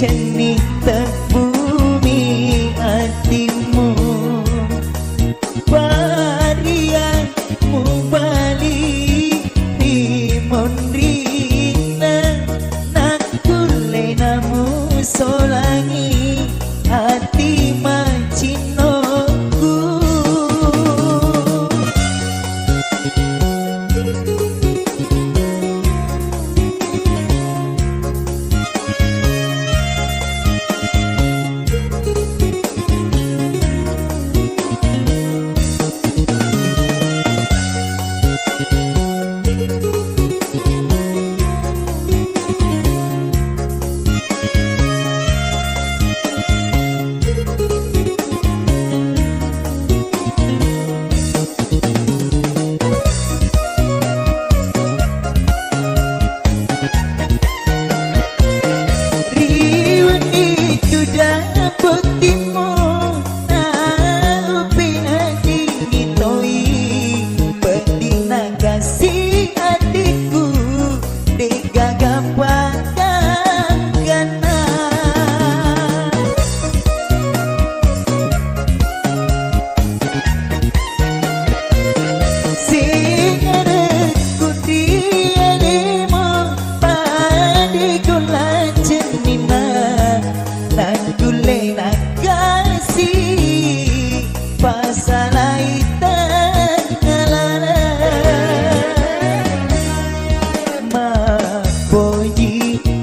jenih terbumi hatimu varianmu balik rimon rina nak kule namu solangi hati macinoku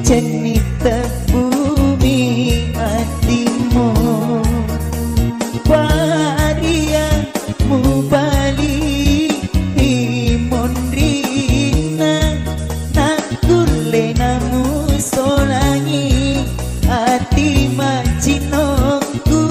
jenih terbumi hatimu varianmu balik rimon rina nak kule namu solangi hati macinoku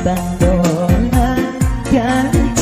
tandona janjimu.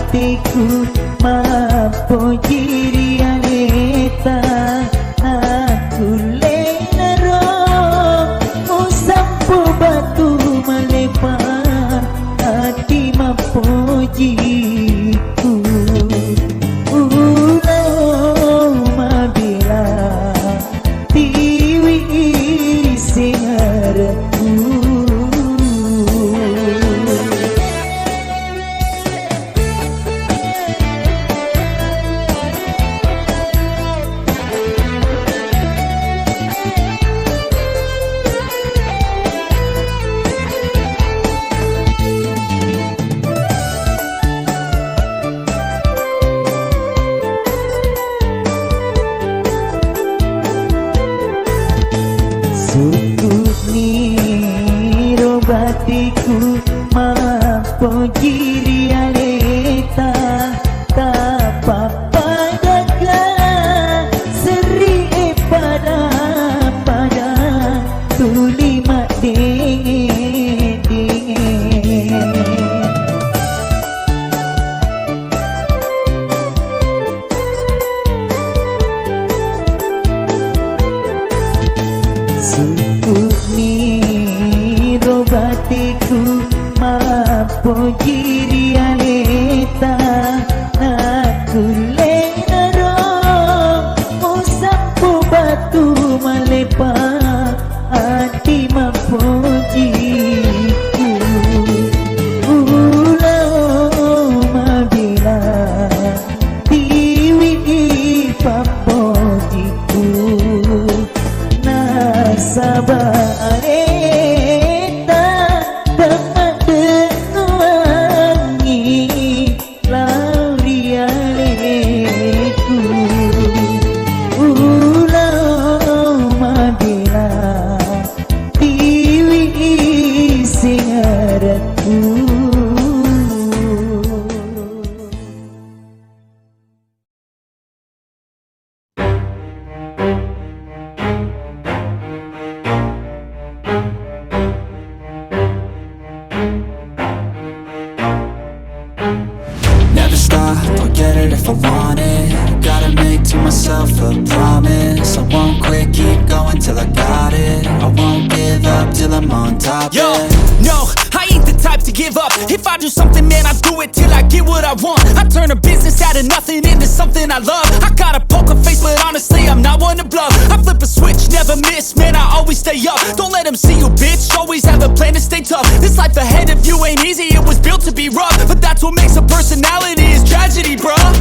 hatiku mampu jiri aneta pojiri aleta tapapadaga seri pada tuli mak dingin suku ni robatiku pojiri aleta aku lenaro musapu batu malepa hati mapujiku ulau mabila diwi papojiku nasabah Never stop, I'll get it if I want it. Gotta make to myself a promise. I won't quit, keep going till I got it. I won't give up till I'm on top. Yo, yeah. no, I ain't the type to give up. If I do something, man, I do it till I get what I want. I turn a business out of nothing into something I love. I got a poker face, but honestly, I'm not one to bluff. I flip a switch, never miss, man, I always stay up. Don't let them see you, bitch, always have a plan to stay tough. This life ahead of you ain't easy, it was built to be rough. But that's what makes a personality, is tragedy, bruh.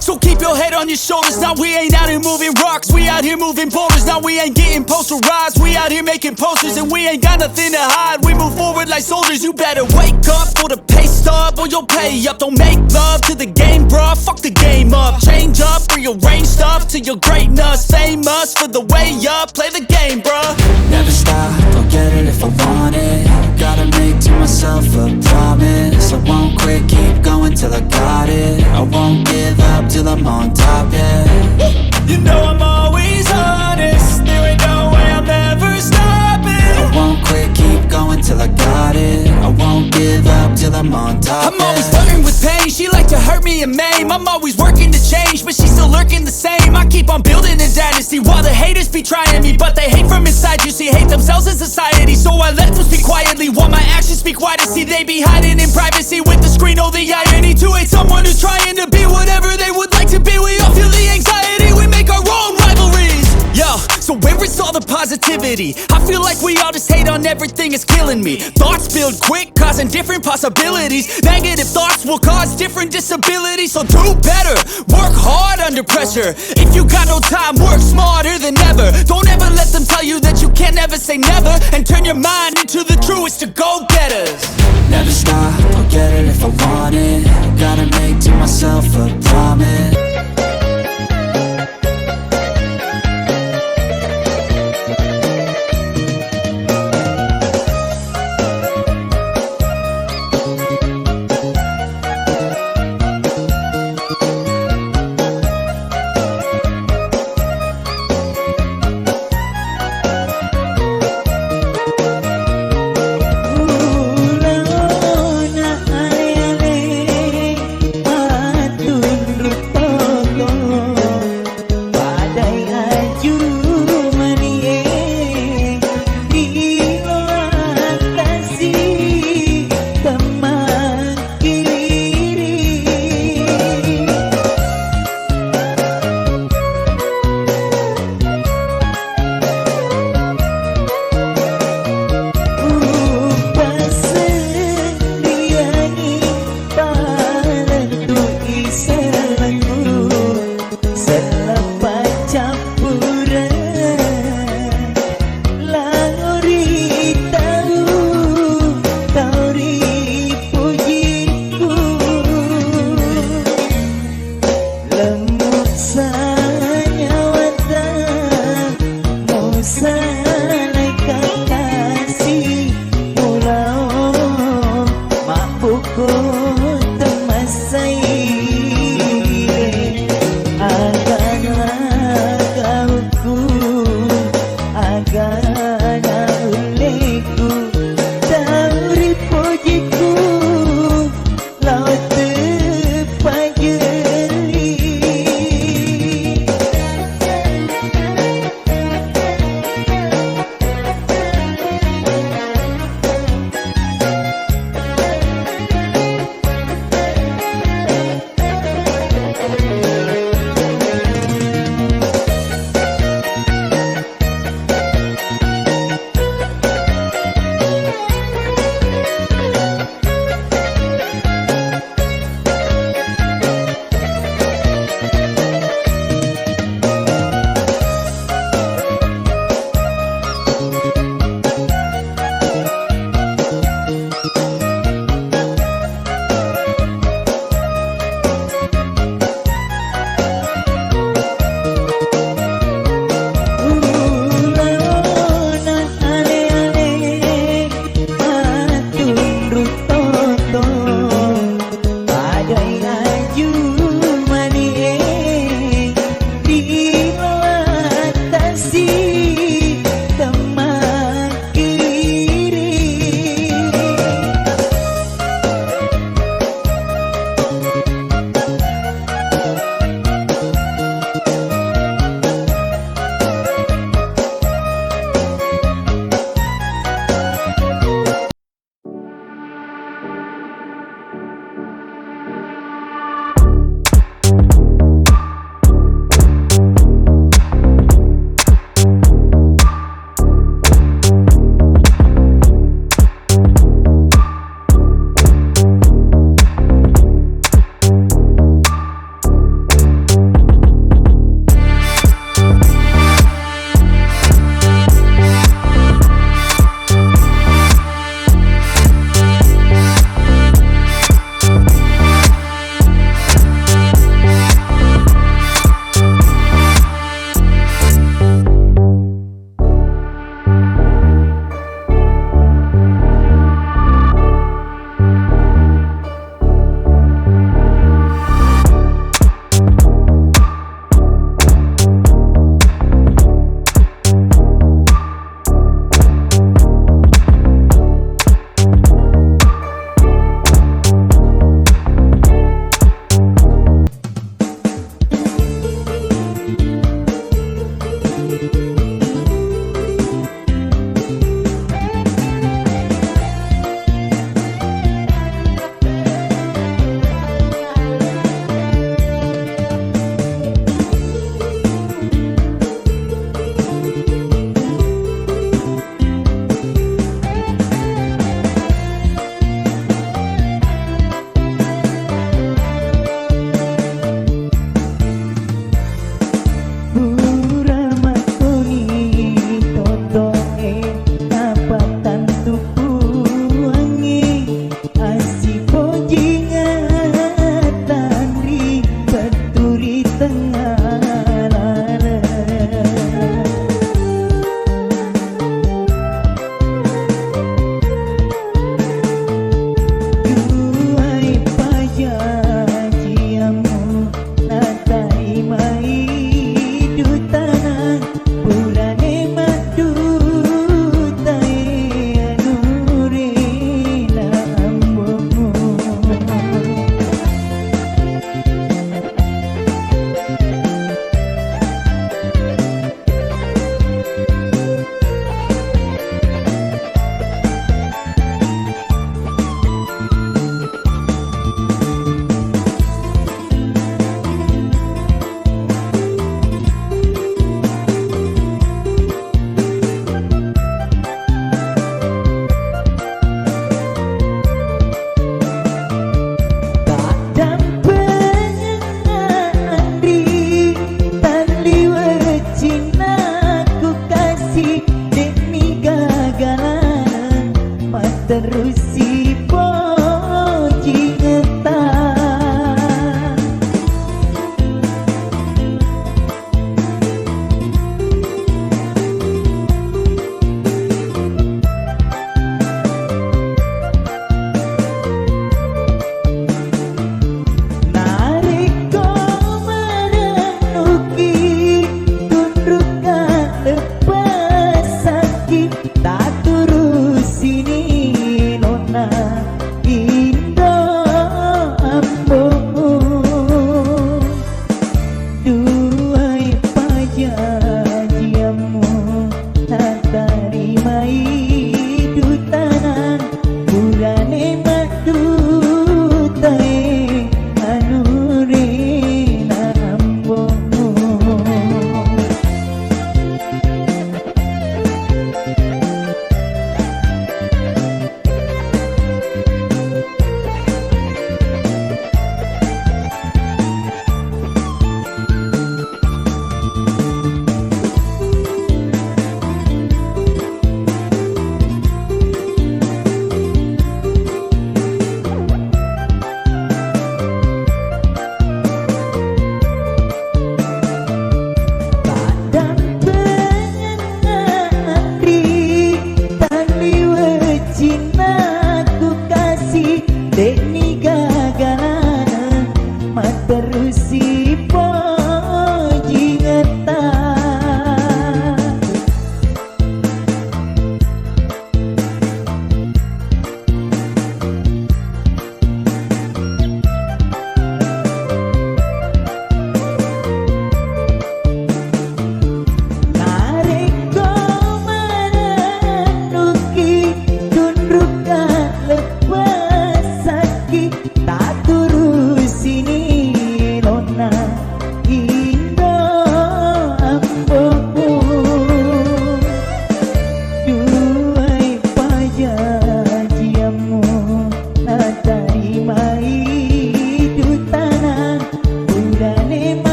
So keep your head on your shoulders. Now we ain't out here moving rocks, we out here moving boulders. Now we ain't getting posterized, we out here making posters. And we ain't got nothing to hide, we move forward like soldiers. You better wake up for the pay stub, or you'll pay up. Don't make love to the game, bruh, fuck the game up. Change up, rearrange stuff to your greatness. Famous for the way up, play the game, bruh. Never stop, I'll get it if I want it. Gotta make to myself a promise. I won't quit, keep going till I got it. I won't give up till I'm on top, yeah. You know I'm always honest, there ain't no way I'm ever stopping. I won't quit, keep going till I got it. I won't give up till I'm on top, I'm always flirting with pain, she like to hurt me and maim. I'm always working to change, but she's still lurking the same. I keep on building a dynasty while the haters be trying me. But they hate from inside, you see, hate themselves in society. So I let them speak quietly while my actions speak wider. See, they be hiding in privacy with the screen, oh the irony. To hate someone who's trying to be whatever they would like to be. We all feel the anxiety, we make our own rivalries. Yo, so where is all the positivity? I feel like we all just hate on everything, it's killing me. Thoughts build quick, causing different possibilities. Negative thoughts will cause different disabilities. So do better, work hard under pressure. If you got no time, work smarter than ever. Don't ever let them tell you that you can't never say never. And turn your mind into the truest of go-getters. Never stop, I'll get it if I want it. Gotta make to myself a promise.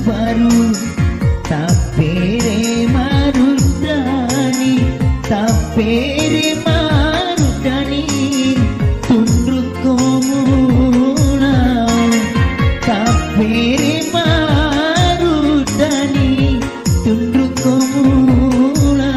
baru tapere marudani tapere marudani tunduk komuna tapere marudani tunduk komuna.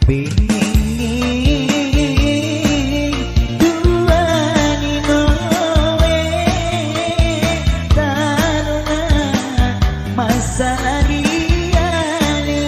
Bening duani nowe taruna masalah liane.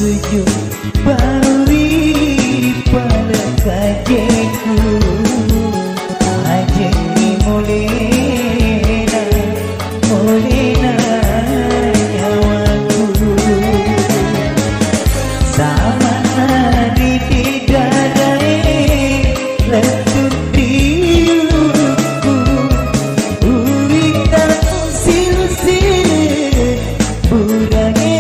Sujud bawi pada kajeku ajeni molena nyawaku sama di dadae letut diuku urita sil-sil budange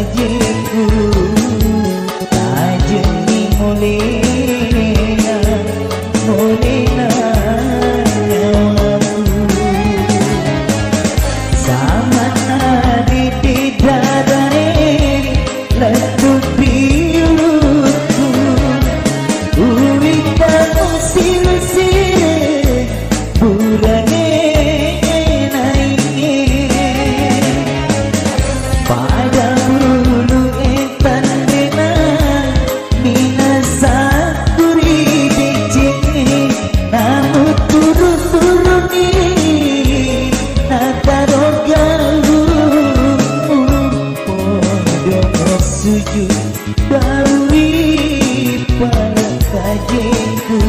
kajeku kajeng ni molena molena nyawaku sama nadi didadane letut piluku urita usil-usil burane pada bulu etan dena minasa kuri dicini namu turun-turun ni nataro galu podo sujud bawi pada kajeku